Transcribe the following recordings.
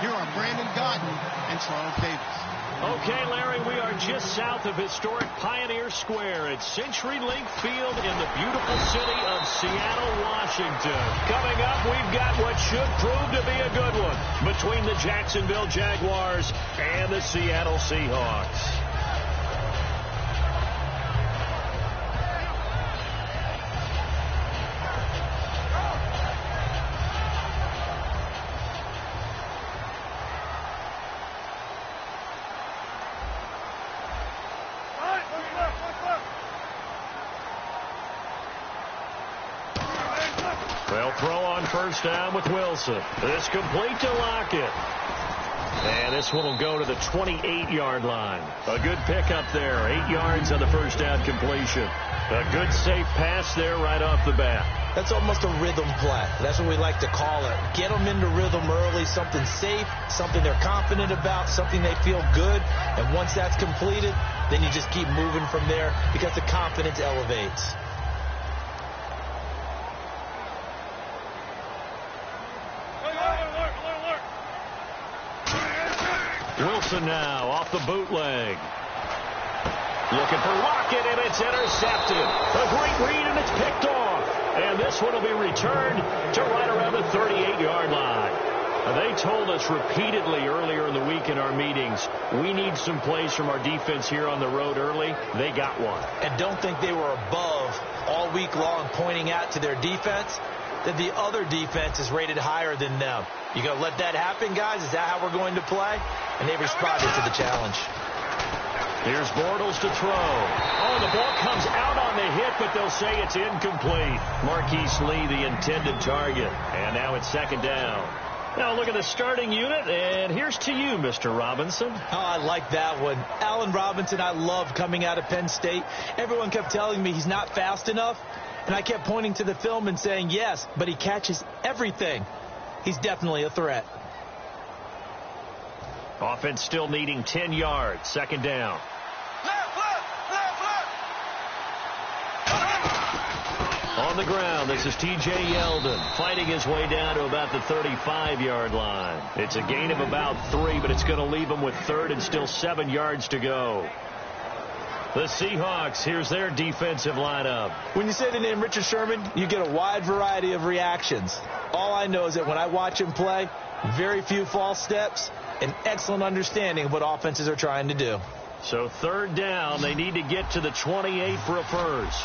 Here are Brandon Godden and Charles Davis. Okay, Larry, we are just south of historic Pioneer Square at CenturyLink Field in the beautiful city of Seattle, Washington. Coming up, we've got what should prove to be a good one between the Jacksonville Jaguars and the Seattle Seahawks. They'll throw on first down with Wilson. This complete to Lockett. And this one will go to the 28-yard line. A good pickup there. 8 yards on the first down completion. A good safe pass there right off the bat. That's almost a rhythm play. That's what we like to call it. Get them into rhythm early, something safe, something they're confident about, something they feel good. And once that's completed, then you just keep moving from there because the confidence elevates. Wilson now off the bootleg. Looking for Lockett, and it's intercepted. A great read, and it's picked off. And this one will be returned to right around the 38-yard line. They told us repeatedly earlier in the week in our meetings, we need some plays from our defense here on the road early. They got one. And don't think they were above all week long pointing out to their defense that the other defense is rated higher than them. You going to let that happen, guys? Is that how we're going to play? And they responded to the challenge. Here's Bortles to throw. Oh, the ball comes out on the hit, but they'll say it's incomplete. Marquise Lee, the intended target. And now it's second down. Now look at the starting unit, and here's to you, Mr. Robinson. Oh, I like that one. Allen Robinson, I love coming out of Penn State. Everyone kept telling me he's not fast enough, and I kept pointing to the film and saying, yes, but he catches everything. He's definitely a threat. Offense still needing 10 yards. Second down. On the ground, this is T.J. Yeldon fighting his way down to about the 35-yard line. It's a gain of about 3, but it's going to leave him with third and still 7 yards to go. The Seahawks, here's their defensive lineup. When you say the name Richard Sherman, you get a wide variety of reactions. All I know is that when I watch him play, very few false steps, an excellent understanding of what offenses are trying to do. So third down, they need to get to the 28 for a first.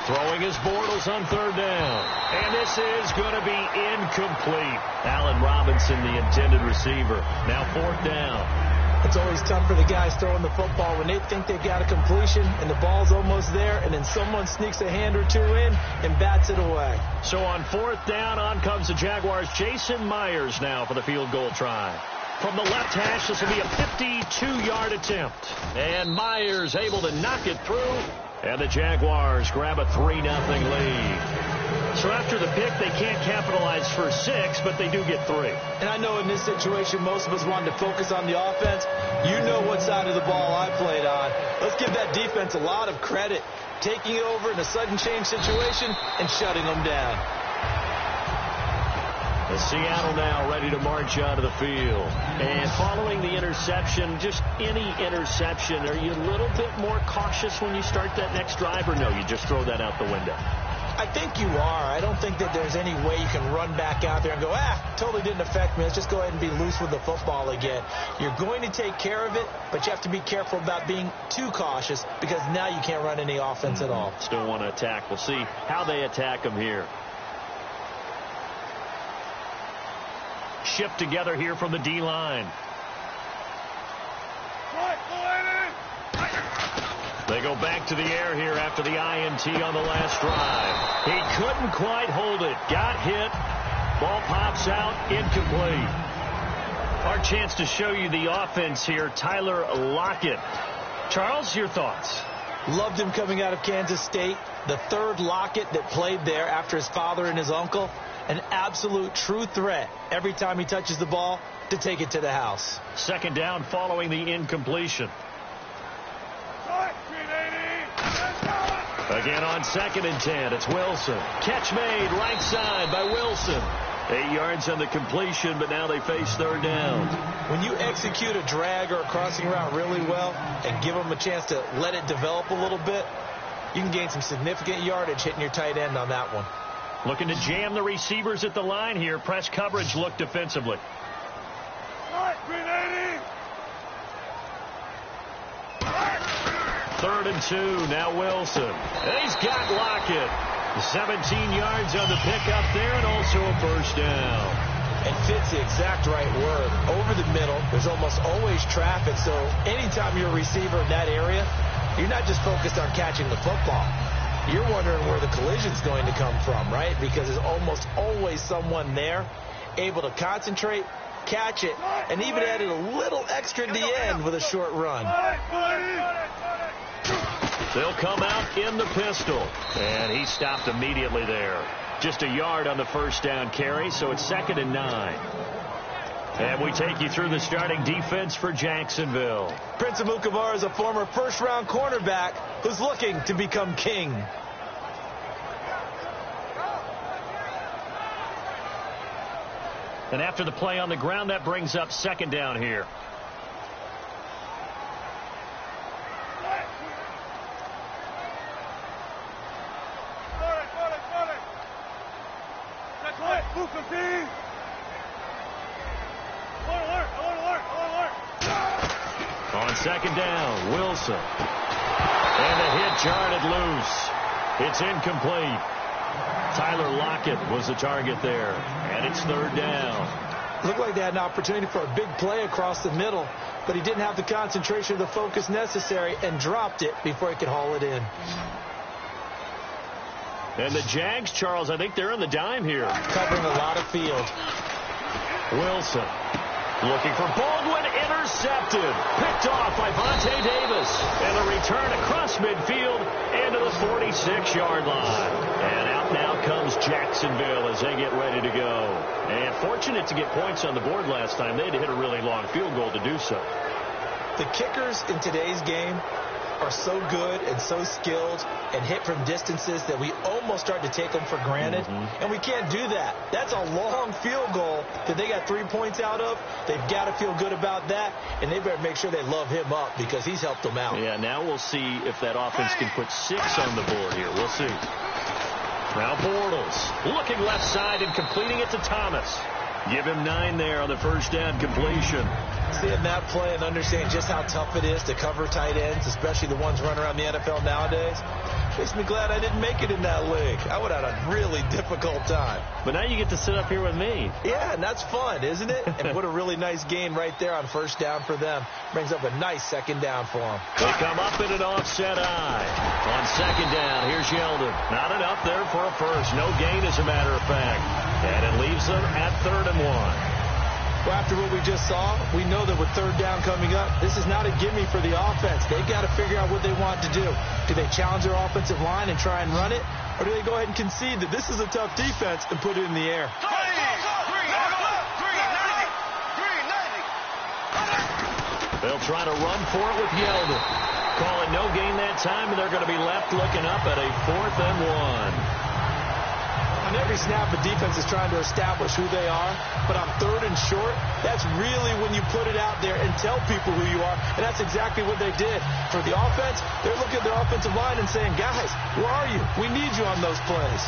Throwing his Bortles on third down. And this is going to be incomplete. Allen Robinson, the intended receiver. Now fourth down. It's always tough for the guys throwing the football when they think they've got a completion and the ball's almost there, and then someone sneaks a hand or two in and bats it away. So on fourth down, on comes the Jaguars. Jason Myers now for the field goal try. From the left hash, this will be a 52-yard attempt. And Myers able to knock it through. And the Jaguars grab a 3-0 lead. So after the pick, they can't capitalize for 6, but they do get 3. And I know in this situation, most of us wanted to focus on the offense. You know what side of the ball I played on. Let's give that defense a lot of credit, taking it over in a sudden change situation and shutting them down. The Seattle now ready to march out of the field. And following the interception, just any interception, are you a little bit more cautious when you start that next drive, or no, you just throw that out the window? I think you are. I don't think that there's any way you can run back out there and go, totally didn't affect me. Let's just go ahead and be loose with the football again. You're going to take care of it, but you have to be careful about being too cautious because now you can't run any offense at all. Still want to attack. We'll see how they attack them here. Shipped together here from the D-line. They go back to the air here after the INT on the last drive. He couldn't quite hold it. Got hit. Ball pops out. Incomplete. Our chance to show you the offense here. Tyler Lockett. Charles, your thoughts? Loved him coming out of Kansas State. The third Lockett that played there after his father and his uncle. An absolute true threat every time he touches the ball to take it to the house. Second down following the incompletion. Again on 2nd and 10, it's Wilson. Catch made right side by Wilson. 8 yards on the completion, but now they face 3rd down. When you execute a drag or a crossing route really well and give them a chance to let it develop a little bit, you can gain some significant yardage hitting your tight end on that one. Looking to jam the receivers at the line here. Press coverage look defensively. 3rd and 2, now Wilson. And he's got Lockett. 17 yards on the pickup there and also a 1st down. And fits the exact right word. Over the middle, there's almost always traffic, so anytime you're a receiver in that area, you're not just focused on catching the football. You're wondering where the collision's going to come from, right? Because there's almost always someone there able to concentrate, catch it, and even added a little extra at the end with a short run. They'll come out in the pistol, and he stopped immediately there. Just a yard on the 1st down carry, so it's 2nd and 9. And we take you through the starting defense for Jacksonville. Prince Amukamara is a former first-round cornerback who's looking to become king. And after the play on the ground, that brings up 2nd down here. On 2nd down, Wilson. And the hit jarred loose. It's incomplete. Tyler Lockett was the target there. And it's 3rd down. Looked like they had an opportunity for a big play across the middle, but he didn't have the concentration or the focus necessary and dropped it before he could haul it in. And the Jags, Charles, I think they're in the dime here. Covering a lot of field. Wilson looking for Baldwin, intercepted. Picked off by Vontae Davis. And the return across midfield into the 46-yard line. And out now comes Jacksonville as they get ready to go. And fortunate to get points on the board last time. They had to hit a really long field goal to do so. The kickers in today's game are so good and so skilled and hit from distances that we almost start to take them for granted. And we can't do that. That's a long field goal that they got 3 points out of. They've got to feel good about that, and they better make sure they love him up because he's helped them out. Yeah, now we'll see if that offense can put 6 on the board here. We'll see. Now Bortles looking left side and completing it to Thomas. Give him 9 there on the 1st down completion. Seeing that play and understanding just how tough it is to cover tight ends, especially the ones running around the NFL nowadays, makes me glad I didn't make it in that league. I would have had a really difficult time. But now you get to sit up here with me. Yeah, and that's fun, isn't it? And what a really nice gain right there on 1st down for them. Brings up a nice 2nd down for them. They come up in an offset eye. On 2nd down, here's Yeldon. Not enough there for a first. No gain, as a matter of fact. And it leaves them at 3rd and 1. Well, after what we just saw, we know that with 3rd down coming up, this is not a gimme for the offense. They've got to figure out what they want to do. Do they challenge their offensive line and try and run it? Or do they go ahead and concede that this is a tough defense and put it in the air? They'll try to run for it with Yeldon. Call it no gain that time, and they're going to be left looking up at a 4th and 1. On every snap, the defense is trying to establish who they are, but on 3rd and short, that's really when you put it out there and tell people who you are, and that's exactly what they did. For the offense, they're looking at their offensive line and saying, guys, where are you? We need you on those plays.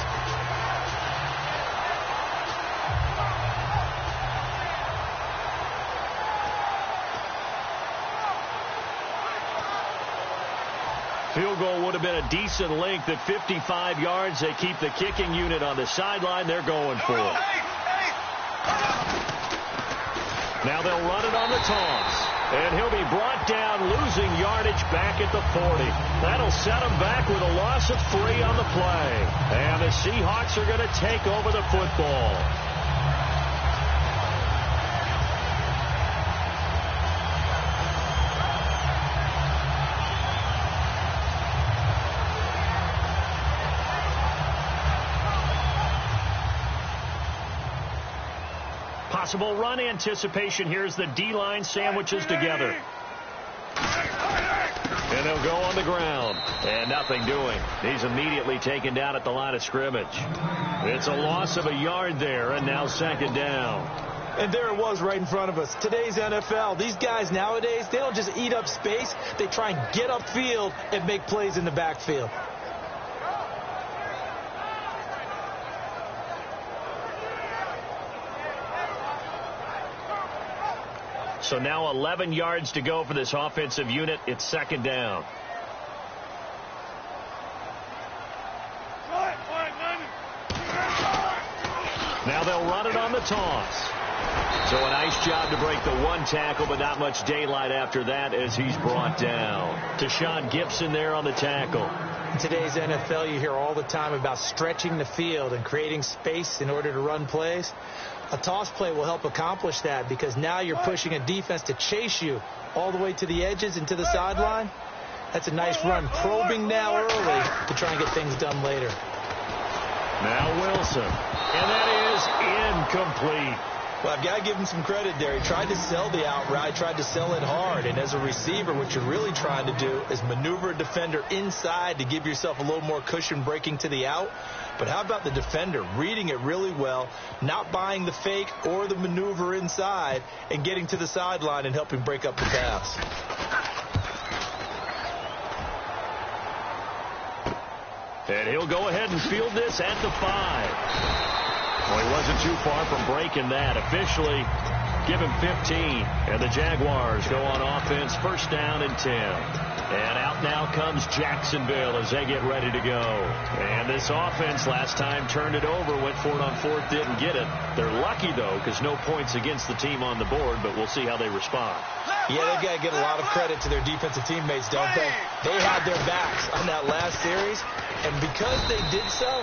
Field goal would have been a decent length at 55 yards. They keep the kicking unit on the sideline. They're going for it. Now they'll run it on the toss. And he'll be brought down, losing yardage back at the 40. That'll set him back with a loss of 3 on the play. And the Seahawks are going to take over the football. Possible run anticipation here as the D-line sandwiches together. And they'll go on the ground. And nothing doing. He's immediately taken down at the line of scrimmage. It's a loss of a yard there, and now second down. And there it was right in front of us. Today's NFL, these guys nowadays, they don't just eat up space. They try and get upfield and make plays in the backfield. So now 11 yards to go for this offensive unit. It's second down. Now they'll run it on the toss. So a nice job to break the one tackle, but not much daylight after that as he's brought down. Tashawn Gibson there on the tackle. In today's NFL, you hear all the time about stretching the field and creating space in order to run plays. A toss play will help accomplish that because now you're pushing a defense to chase you all the way to the edges and to the sideline. That's a nice run, probing now early to try and get things done later. Now Wilson, and that is incomplete. Well, I've got to give him some credit there. He tried to sell the out route, tried to sell it hard, and as a receiver, what you're really trying to do is maneuver a defender inside to give yourself a little more cushion breaking to the out. But how about the defender reading it really well, not buying the fake or the maneuver inside, and getting to the sideline and helping break up the pass. And he'll go ahead and field this at the 5. Well, he wasn't too far from breaking that. Officially, give him 15. And the Jaguars go on offense, first down and 10. And out now comes Jacksonville as they get ready to go. And this offense last time turned it over, went for it on fourth, didn't get it. They're lucky, though, because no points against the team on the board, but we'll see how they respond. Yeah, they've got to give a lot of credit to their defensive teammates, don't they? They had their backs on that last series, and because they did so,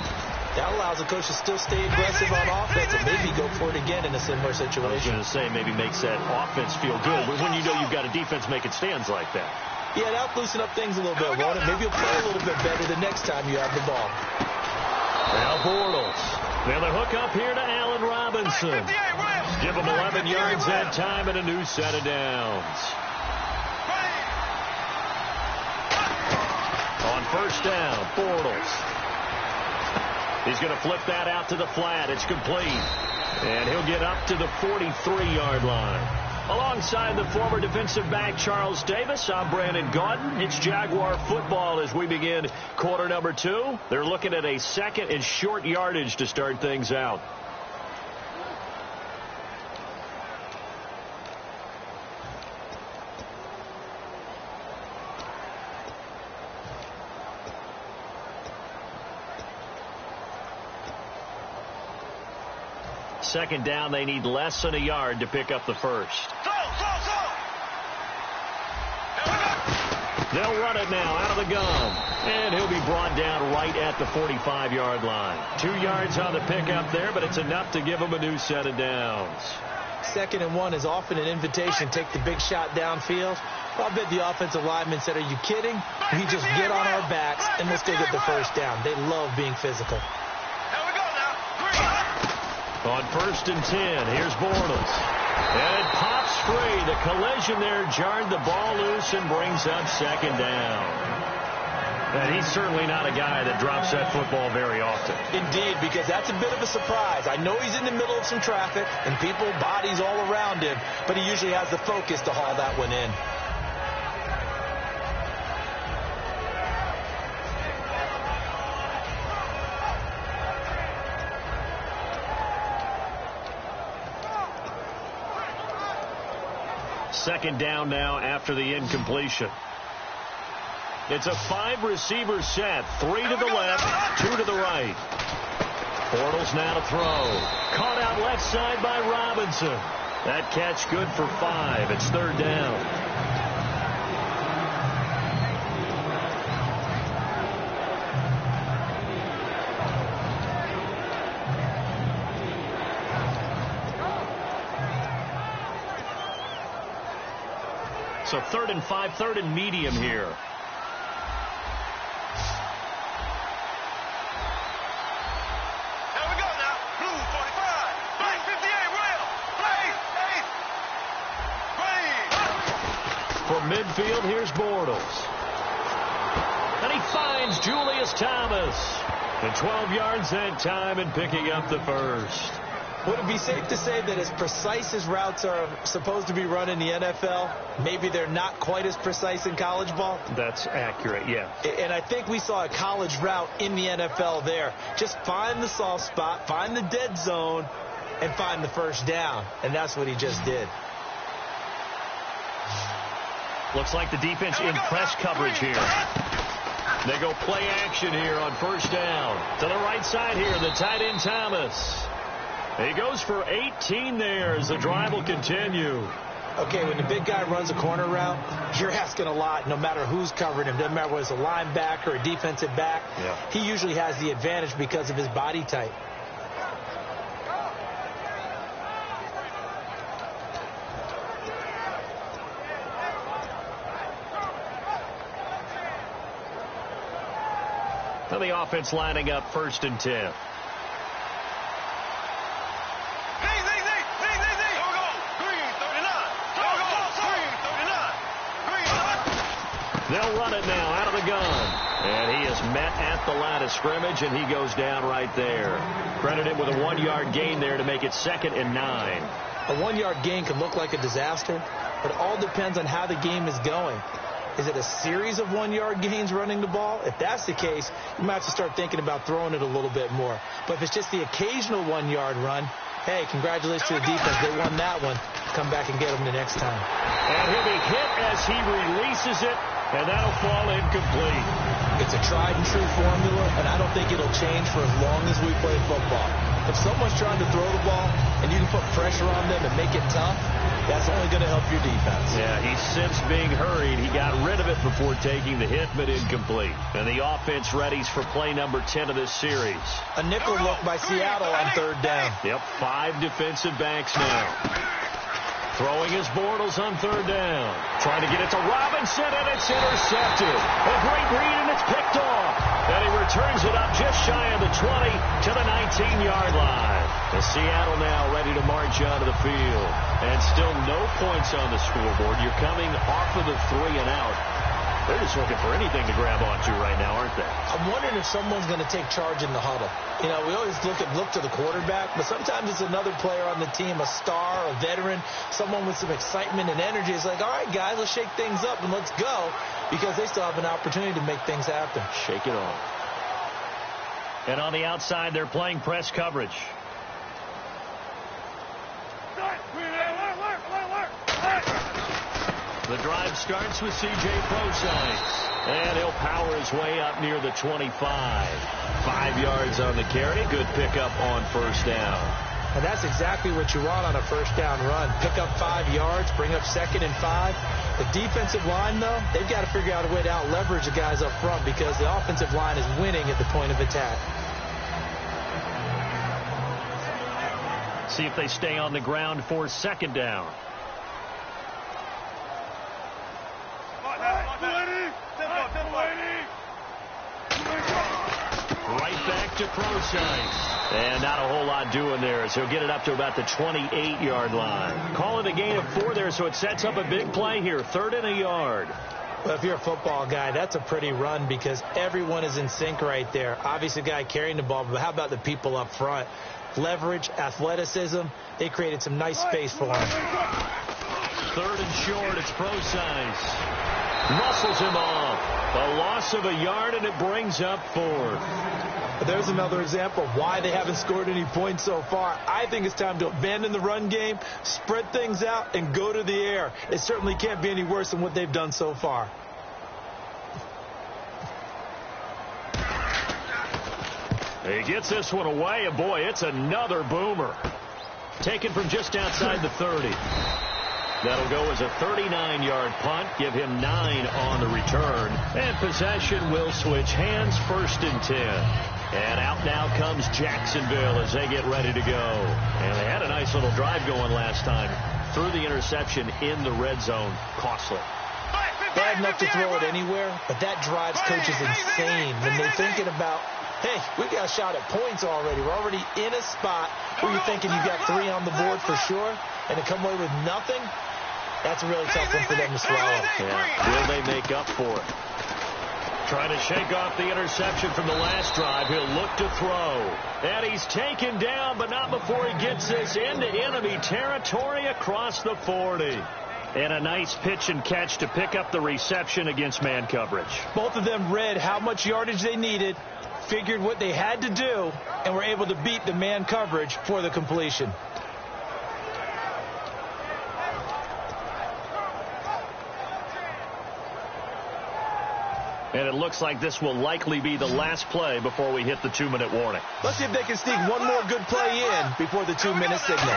that allows the coach to still stay aggressive on offense and maybe go for it again in a similar situation. I was going to say maybe makes that offense feel good, but when you know you've got a defense making stands like that. Yeah, that'll loosen up things a little bit, won't it? Maybe you'll play a little bit better the next time you have the ball. Now Bortles. Now the hook up here to Allen Robinson. Give him 11 yards that time and a new set of downs. On first down, Bortles. He's going to flip that out to the flat. It's complete. And he'll get up to the 43-yard line. Alongside the former defensive back Charles Davis, I'm Brandon Gaudin. It's Jaguar football as we begin quarter number 2. They're looking at a second and short yardage to start things out. Second down, they need less than a yard to pick up the first. They'll run it now out of the gun. And he'll be brought down right at the 45-yard line. 2 yards on the pickup there, but it's enough to give him a new set of downs. 2nd and 1 is often an invitation to take the big shot downfield. Well, I bet the offensive lineman said, are you kidding? We just get on our backs and let's go get the first down. They love being physical. On first and 10, here's Bortles. And it pops free. The collision there jarred the ball loose and brings up second down. And he's certainly not a guy that drops that football very often. Indeed, because that's a bit of a surprise. I know he's in the middle of some traffic and people, bodies all around him, but he usually has the focus to haul that one in. Second down now after the incompletion. It's a 5-receiver set. 3 to the left, 2 to the right. Bortles now to throw. Caught out left side by Robinson. That catch good for 5. It's third down. So 3rd and 5, 3rd and medium here. Here we go now. Blue 45. Black 58. Real. Blaze. From midfield, here's Bortles. finds Julius Thomas. And 12 yards that time and picking up the first. Would it be safe to say that as precise as routes are supposed to be run in the NFL, maybe they're not quite as precise in college ball? That's accurate, yeah. And I think we saw a college route in the NFL there. Just find the soft spot, find the dead zone, and find the first down. And that's what he just did. Looks like the defense in press coverage here. They go play action here on first down. To the right side here, the tight end Thomas. He goes for 18 there as the drive will continue. Okay, when the big guy runs a corner route, you're asking a lot no matter who's covering him. Doesn't matter whether it's a linebacker or a defensive back. Yeah. He usually has the advantage because of his body type. Now the offense lining up 1st and 10. They'll run it now out of the gun. And he is met at the line of scrimmage, and he goes down right there. Credit him with a 1-yard gain there to make it 2nd and 9. A 1-yard gain can look like a disaster, but it all depends on how the game is going. Is it a series of 1-yard gains running the ball? If that's the case, you might have to start thinking about throwing it a little bit more. But if it's just the occasional 1-yard run, hey, congratulations to the defense. They won that one. Come back and get them the next time. And he'll be hit as he releases it, and that'll fall incomplete. It's a tried-and-true formula, and I don't think it'll change for as long as we play football. If someone's trying to throw the ball and you can put pressure on them and make it tough, that's only going to help your defense. Yeah, he's since being hurried. He got rid of it before taking the hit, but incomplete. And the offense readies for play number 10 of this series. A nickel look by Seattle on 3rd down. Yep, 5 defensive backs now. Throwing his Bortles on 3rd down. Trying to get it to Robinson, and it's intercepted. A great read, and it's picked off. And he returns it up just shy of the 20 to the 19-yard line. And Seattle now ready to march onto the field. And still no points on the scoreboard. You're coming off of the 3 and out. They're just looking for anything to grab onto right now, aren't they? I'm wondering if someone's going to take charge in the huddle. You know, we always look to the quarterback, but sometimes it's another player on the team, a star, a veteran, someone with some excitement and energy. It's like, all right, guys, let's shake things up and let's go, because they still have an opportunity to make things happen. Shake it off. And on the outside, they're playing press coverage. The drive starts with C.J. Prosise, and he'll power his way up near the 25. 5 yards on the carry. Good pickup on first down. And that's exactly what you want on a first down run. Pick up 5 yards, bring up 2nd and 5. The defensive line, though, they've got to figure out a way to out-leverage the guys up front because the offensive line is winning at the point of attack. See if they stay on the ground for 2nd down. Right back to Prosise. And not a whole lot doing there as he'll get it up to about the 28-yard line. Call it a gain of 4 there, so it sets up a big play here. 3rd and a yard. Well, if you're a football guy, that's a pretty run because everyone is in sync right there. Obviously, the guy carrying the ball, but how about the people up front? Leverage, athleticism, they created some nice space for him. 3rd and short, it's Prosise. Muscles him off. A loss of a yard, and it brings up 4th. But there's another example of why they haven't scored any points so far. I think it's time to abandon the run game, spread things out, and go to the air. It certainly can't be any worse than what they've done so far. He gets this one away, and boy, it's another boomer. Taken from just outside the 30. That'll go as a 39-yard punt, give him 9 on the return. And possession will switch hands, 1st and 10. And out now comes Jacksonville as they get ready to go. And they had a nice little drive going last time. Threw the interception in the red zone. Costly. Bad enough to throw it anywhere, but that drives coaches insane when they're thinking about, hey, we got a shot at points already. We're already in a spot where you're thinking you got 3 on the board for sure, and to come away with nothing, that's a really tough one for them to swallow. Yeah. Will they make up for it? Trying to shake off the interception from the last drive. He'll look to throw. And he's taken down, but not before he gets this into enemy territory across the 40. And a nice pitch and catch to pick up the reception against man coverage. Both of them read how much yardage they needed, figured what they had to do, and were able to beat the man coverage for the completion. And it looks like this will likely be the last play before we hit the 2-minute warning. Let's see if they can sneak one more good play in before the 2-minute signal.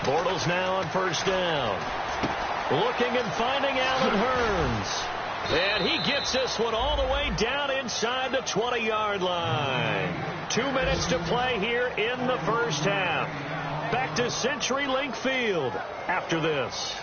Bortles now on first down. Looking and finding Allen Hurns. And he gets this one all the way down inside the 20-yard line. 2 minutes to play here in the first half. Back to CenturyLink Field after this.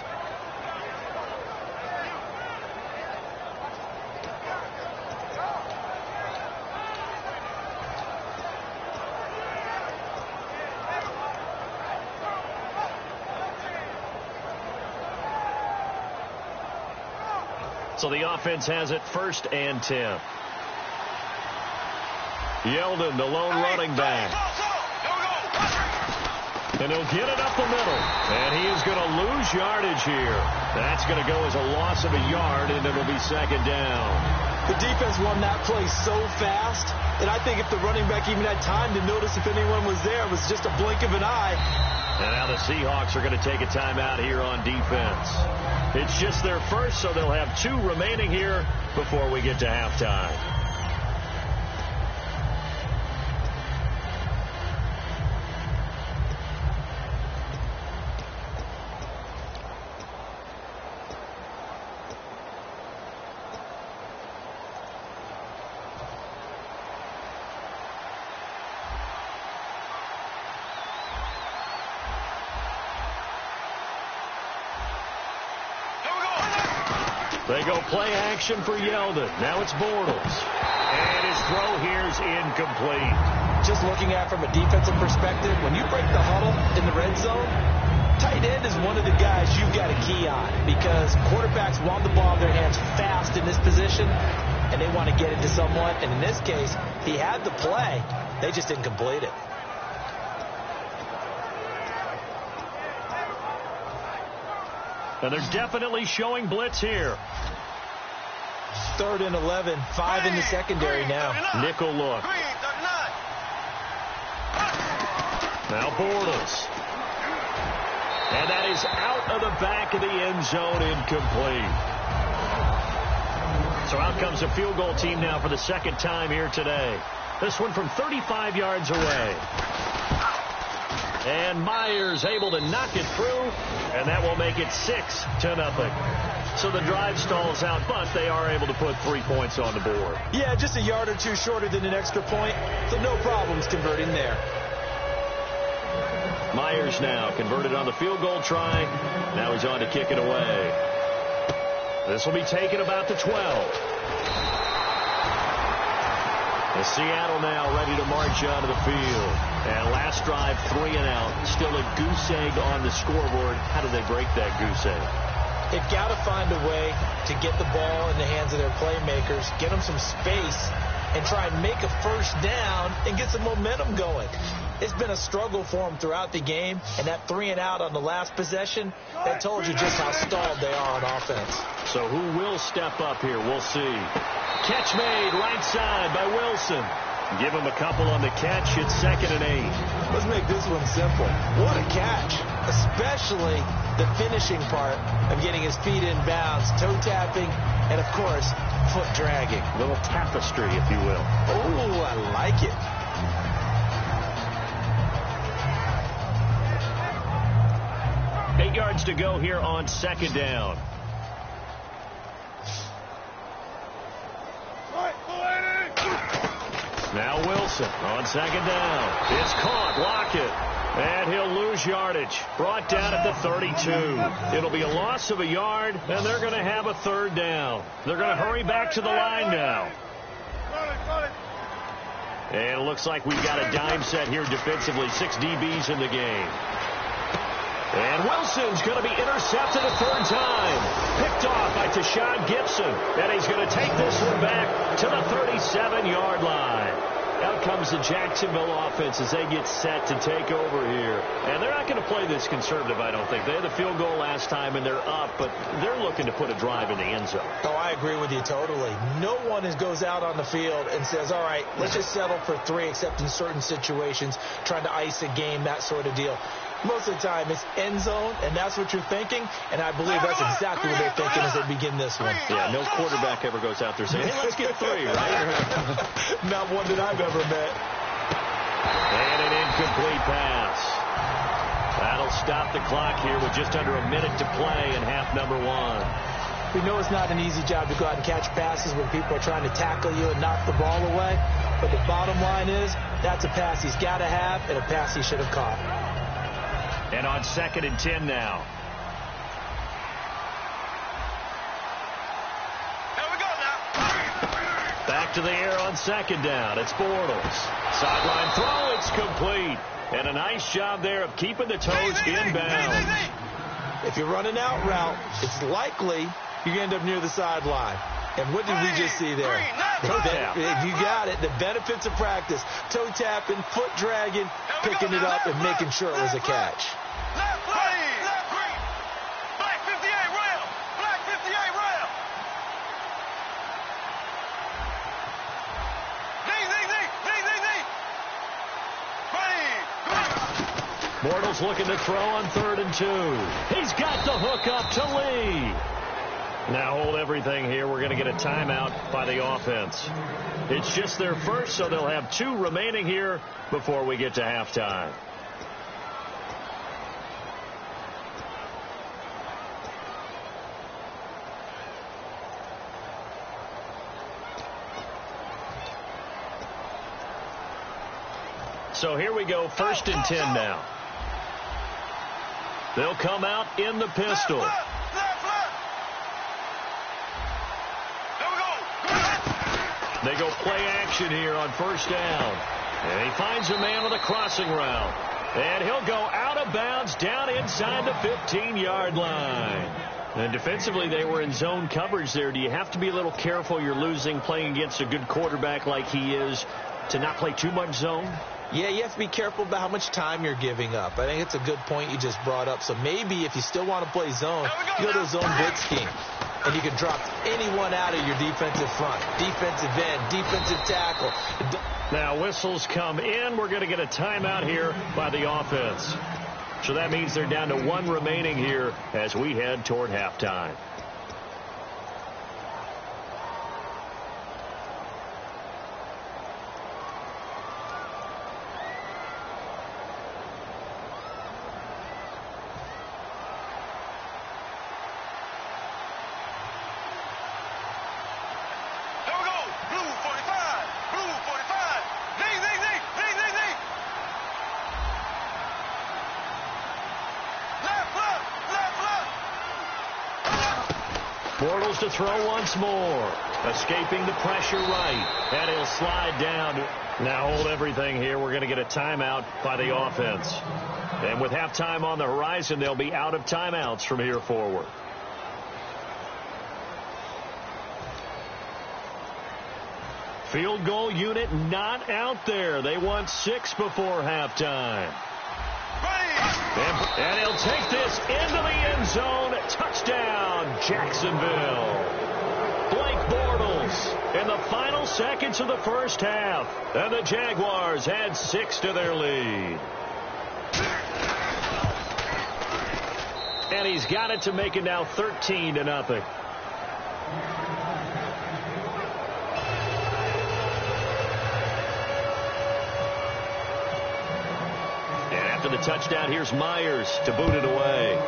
So the offense has it 1st and 10. Yeldon, the lone running back. And he'll get it up the middle. And he is going to lose yardage here. That's going to go as a loss of a yard, and it'll be 2nd down. The defense won that play so fast, and I think if the running back even had time to notice if anyone was there, it was just a blink of an eye. And now the Seahawks are going to take a timeout here on defense. It's just their first, so they'll have 2 remaining here before we get to halftime. They go play action for Yeldon. Now it's Bortles. And his throw here is incomplete. Just looking at it from a defensive perspective, when you break the huddle in the red zone, tight end is one of the guys you've got to key on because quarterbacks want the ball in their hands fast in this position, and they want to get it to someone. And in this case, he had the play. They just didn't complete it. And they're definitely showing blitz here. 3rd and 11, 5 in the secondary now. Nickel look. Now Bortles. And that is out of the back of the end zone, incomplete. So out comes a field goal team now for the 2nd time here today. This one from 35 yards away. And Myers able to knock it through, and that will make it 6-0. So the drive stalls out, but they are able to put 3 points on the board. Yeah, just a yard or 2 shorter than an extra point, so no problems converting there. Myers now converted on the field goal try. Now he's on to kick it away. This will be taken about the 12. And Seattle now ready to march onto the field. And last drive, 3 and out. Still a goose egg on the scoreboard. How do they break that goose egg? They've got to find a way to get the ball in the hands of their playmakers, get them some space, and try and make a first down and get some momentum going. It's been a struggle for them throughout the game, and that 3 and out on the last possession, that told you just how stalled they are on offense. So who will step up here? We'll see. Catch made right side by Wilson. Give him a couple on the catch. It's 2nd and 8. Let's make this one simple. What a catch, especially the finishing part of getting his feet in bounds, toe tapping, and, of course, foot dragging. A little tapestry, if you will. Oh, I like it. Eight yards to go here on 2nd down. Now Wilson on 2nd down. It's caught. Lockett. And he'll lose yardage. Brought down at the 32. It'll be a loss of a yard, and they're going to have a 3rd down. They're going to hurry back to the line now. And it looks like we've got a dime set here defensively. 6 DBs in the game. And Wilson's going to be intercepted a third time. Picked off by Tashawn Gibson. And he's going to take this one back to the 37-yard line. Out comes the Jacksonville offense as they get set to take over here. And they're not going to play this conservative, I don't think. They had the field goal last time, and they're up, but they're looking to put a drive in the end zone. Oh, I agree with you totally. No one goes out on the field and says, all right, let's just settle for 3, except in certain situations, trying to ice a game, that sort of deal. Most of the time, it's end zone, and that's what you're thinking, and I believe that's exactly what they're thinking as they begin this one. Yeah, no quarterback ever goes out there saying, hey, let's get 3, right? Not one that I've ever met. And an incomplete pass. That'll stop the clock here with just under a minute to play in half number 1. We know it's not an easy job to go out and catch passes when people are trying to tackle you and knock the ball away, but the bottom line is that's a pass he's got to have and a pass he should have caught. And on 2nd and 10 now. Here we go now. Back to the air on 2nd down. It's Bortles. Sideline throw. It's complete. And a nice job there of keeping the toes inbound. If you're running out route, it's likely you're going to end up near the sideline. And what did we just see there? Toe tap. You got it. The benefits of practice. Toe tapping, foot dragging, picking it up, and making sure it was a catch. Left, green. Black 58 round. Black 58 round. Green. Bortles looking to throw on 3rd and 2. He's got the hook up to Lee. Now hold everything here. We're going to get a timeout by the offense. It's just their first, so they'll have 2 remaining here before we get to halftime. So here we go, 1st and 10 now. They'll come out in the pistol. Left. They go play action here on 1st down. And he finds a man on the crossing route. And he'll go out of bounds down inside the 15-yard line. And defensively, they were in zone coverage there. Do you have to be a little careful? You're losing playing against a good quarterback like he is to not play too much zone? Yeah, you have to be careful about how much time you're giving up. I think it's a good point you just brought up. So maybe if you still want to play zone, you go to a zone blitz scheme. And you can drop anyone out of your defensive front, defensive end, defensive tackle. Now whistles come in. We're going to get a timeout here by the offense. So that means they're down to 1 remaining here as we head toward halftime. Bortles to throw once more. Escaping the pressure right. And he'll slide down. Now hold everything here. We're going to get a timeout by the offense. And with halftime on the horizon, they'll be out of timeouts from here forward. Field goal unit not out there. They want 6 before halftime. And he'll take this into the end zone. Touchdown, Jacksonville. Blake Bortles in the final seconds of the first half. And the Jaguars add 6 to their lead. And he's got it to make it now 13-0. After the touchdown, here's Myers to boot it away.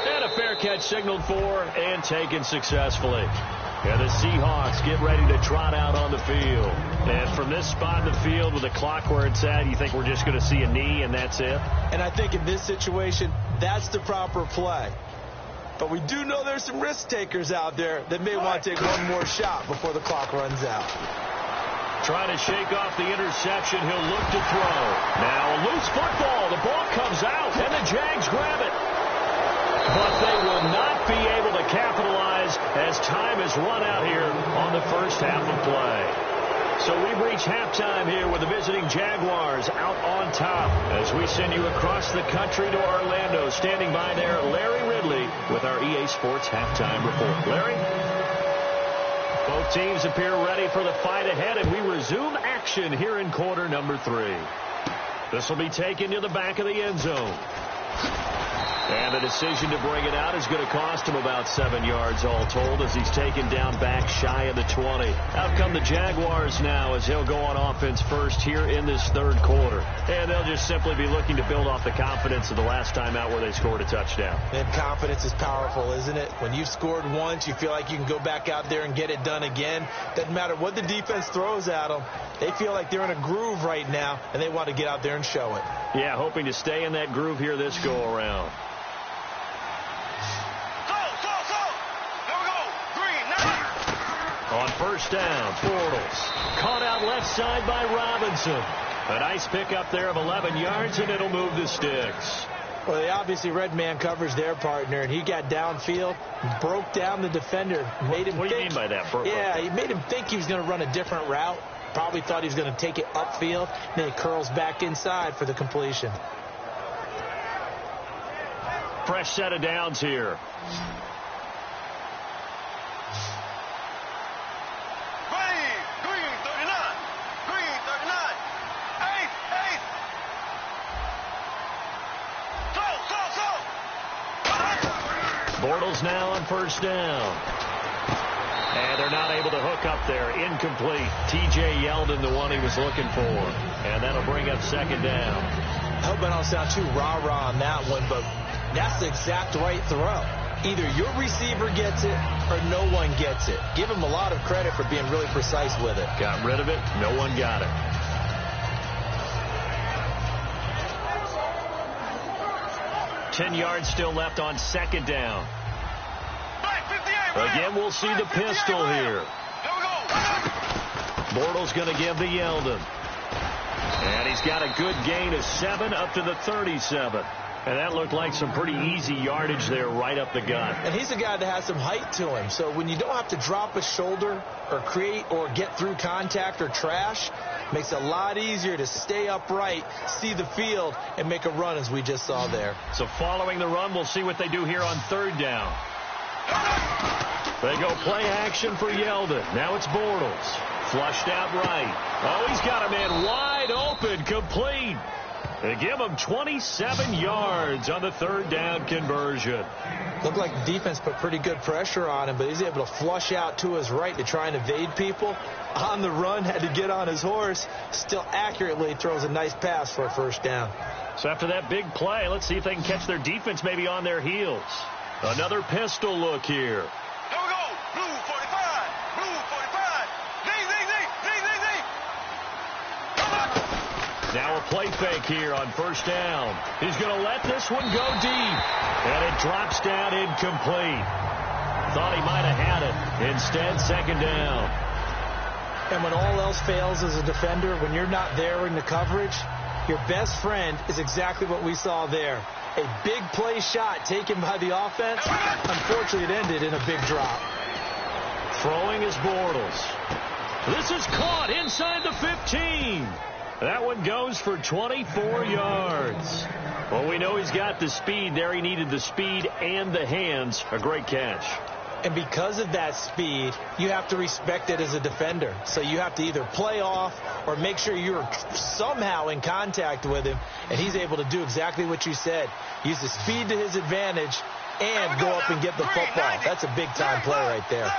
And a fair catch signaled for and taken successfully. And the Seahawks get ready to trot out on the field. And from this spot in the field with the clock where it's at, you think we're just going to see a knee and that's it? And I think in this situation, that's the proper play. But we do know there's some risk takers out there that may want to take one more shot before the clock runs out. Trying to shake off the interception. He'll look to throw. Now a loose football. The ball comes out, and the Jags grab it. But they will not be able to capitalize as time has run out here on the first half of play. So we've reached halftime here with the visiting Jaguars out on top as we send you across the country to Orlando. Standing by there, Larry Ridley with our EA Sports halftime report. Larry? Both teams appear ready for the fight ahead, and we resume action here in quarter number 3. This will be taken to the back of the end zone. And the decision to bring it out is going to cost him about 7 yards all told as he's taken down back shy of the 20. Out come the Jaguars now as he'll go on offense first here in this third quarter. And they'll just simply be looking to build off the confidence of the last time out where they scored a touchdown. And confidence is powerful, isn't it? When you've scored once, you feel like you can go back out there and get it done again. Doesn't matter what the defense throws at them. They feel like they're in a groove right now, and they want to get out there and show it. Yeah, hoping to stay in that groove here this go-around. On first down, Bortles. Caught out left side by Robinson. A nice pickup there of 11 yards, and it'll move the sticks. Well, they obviously red man covers their partner, and he got downfield, broke down the defender, made him What do you mean by that? Yeah, he made him think he was going to run a different route. Probably thought he was going to take it upfield. Then he curls back inside for the completion. Fresh set of downs here. Bortles now on first down. And they're not able to hook up there. Incomplete. T.J. Yeldon, the one he was looking for. And that'll bring up second down. I hope I don't sound too rah-rah on that one, but that's the exact right throw. Either your receiver gets it or no one gets it. Give him a lot of credit for being really precise with it. Got rid of it. No one got it. Ten yards still left on second down. Again, we'll see the pistol here. Bortles going to give the Yeldon. And he's got a good gain of 7 up to the 37. And that looked like some pretty easy yardage there right up the gut. And he's a guy that has some height to him. So when you don't have to drop a shoulder or create or get through contact or trash, makes it a lot easier to stay upright, see the field, and make a run as we just saw there. So following the run, we'll see what they do here on third down. They go play action for Yeldon. Now it's Bortles. Flushed out right. Oh, he's got a man wide open, complete. They give him 27 yards on the third down conversion. Looked like the defense put pretty good pressure on him, but he's able to flush out to his right to try and evade people. On the run, had to get on his horse. Still accurately throws a nice pass for a first down. So after that big play, let's see if they can catch their defense maybe on their heels. Another pistol look here. Here we go. Blue 45. Blue 45. Zing, zing, zing, zing, zing, zing. Now a play fake here on first down. He's going to let this one go deep. And it drops down incomplete. Thought he might have had it. Instead, second down. And when all else fails as a defender, when you're not there in the coverage, your best friend is exactly what we saw there. A big play shot taken by the offense. Unfortunately, it ended in a big drop. Throwing is Bortles. This is caught inside the 15. That one goes for 24 yards. Well, we know he's got the speed there. He needed the speed and the hands. A great catch. And because of that speed, you have to respect it as a defender. So you have to either play off or make sure you're somehow in contact with him. And he's able to do exactly what you said. Use the speed to his advantage and go up and get the football. That's a big-time play right there.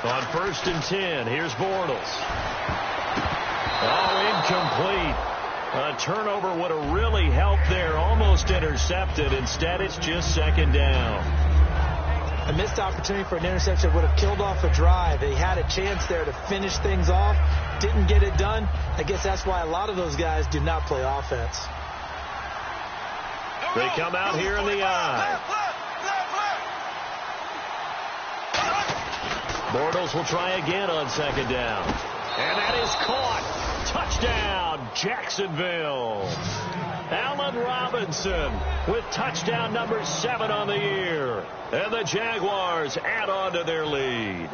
On first and 10, here's Bortles. Oh, incomplete. A turnover would have really helped there. Almost intercepted. Instead, it's just second down. A missed opportunity for an interception would have killed off a drive. They had a chance there to finish things off. Didn't get it done. I guess that's why a lot of those guys do not play offense. They come out here in the eye. Bortles will try again on second down. And that is caught. Touchdown. Jacksonville. Allen Robinson with touchdown number 7 on the year. And the Jaguars add on to their lead.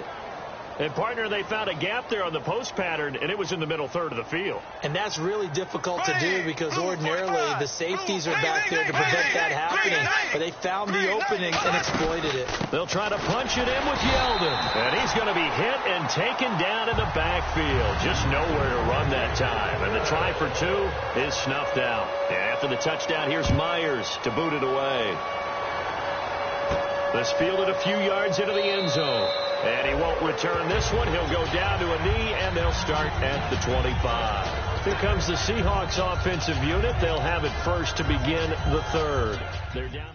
And, partner, they found a gap there on the post pattern, and it was in the middle third of the field. And that's really difficult to do because ordinarily the safeties are back there to prevent that happening. But they found the opening and exploited it. They'll try to punch it in with Yeldon. And he's going to be hit and taken down in the backfield. Just nowhere to run that time. And the try for 2 is snuffed out. And after the touchdown, here's Myers to boot it away. This fielded a few yards into the end zone. And he won't return this one. He'll go down to a knee, and they'll start at the 25. Here comes the Seahawks offensive unit. They'll have it first to begin the third. They're down.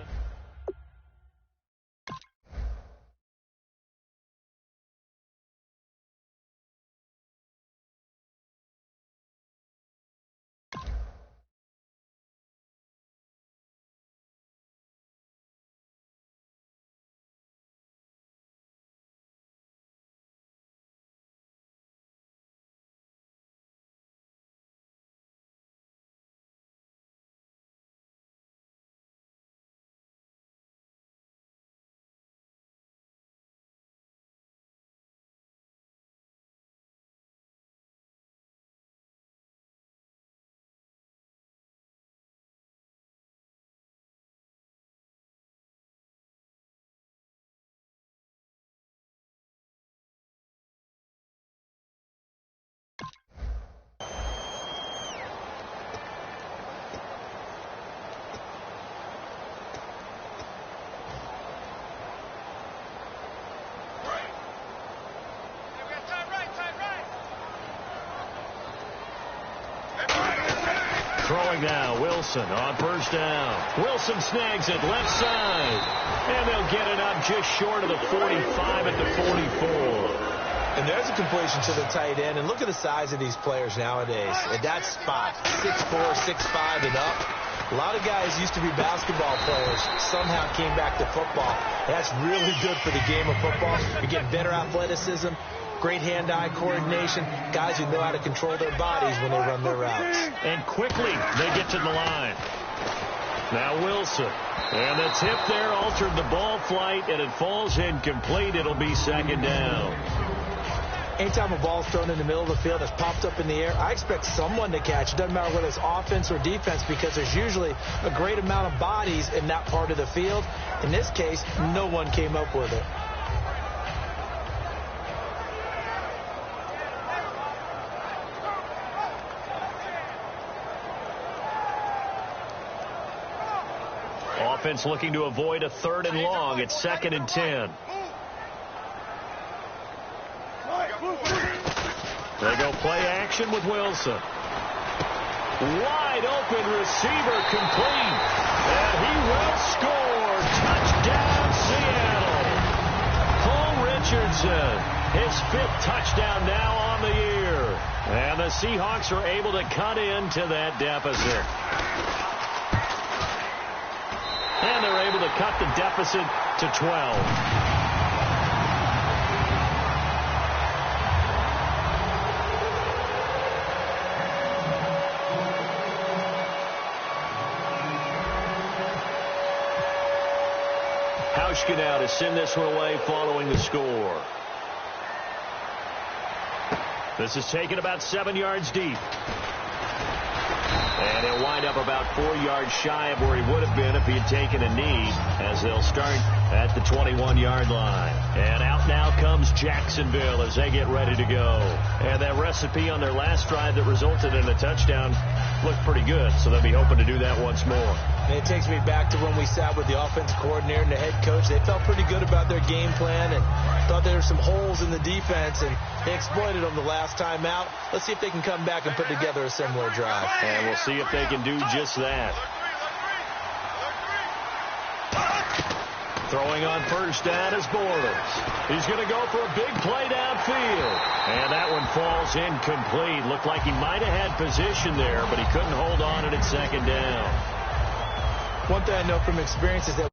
Throwing now, Wilson on first down. Wilson snags it left side. And they'll get it up just short of the 45 at the 44. And there's a completion to the tight end. And look at the size of these players nowadays. At that spot, 6'4", 6'5", and up. A lot of guys used to be basketball players, somehow came back to football. That's really good for the game of football. You get better athleticism, great hand-eye coordination, guys who know how to control their bodies when they run their routes. And quickly, they get to the line. Now Wilson. And the tip there altered the ball flight, and it falls incomplete. It'll be second down. Anytime a ball's thrown in the middle of the field that's popped up in the air, I expect someone to catch. It doesn't matter whether it's offense or defense because there's usually a great amount of bodies in that part of the field. In this case, no one came up with it. Offense looking to avoid a 3rd and long. It's 2nd and 10. They go play action with Wilson. Wide open receiver complete. And he will score. Touchdown, Seattle. Cole Richardson, his 5th touchdown now on the year. And the Seahawks are able to cut into that deficit. And they're able to cut the deficit to 12. Hauschka now to send this one away following the score. This is taken about 7 yards deep. And he'll wind up about 4 yards shy of where he would have been if he had taken a knee, as they'll start at the 21-yard line. And out now comes Jacksonville as they get ready to go. And that recipe on their last drive that resulted in a touchdown looked pretty good, so they'll be hoping to do that once more. And it takes me back to when we sat with the offensive coordinator and the head coach. They felt pretty good about their game plan and thought there were some holes in the defense, and they exploited them the last time out. Let's see if they can come back and put together a similar drive. And we'll see if they can do just that. Throwing on first down is Bortles. He's going to go for a big play downfield. And that one falls incomplete. Looked like he might have had position there, but he couldn't hold on it at second down. One thing I know from experience is that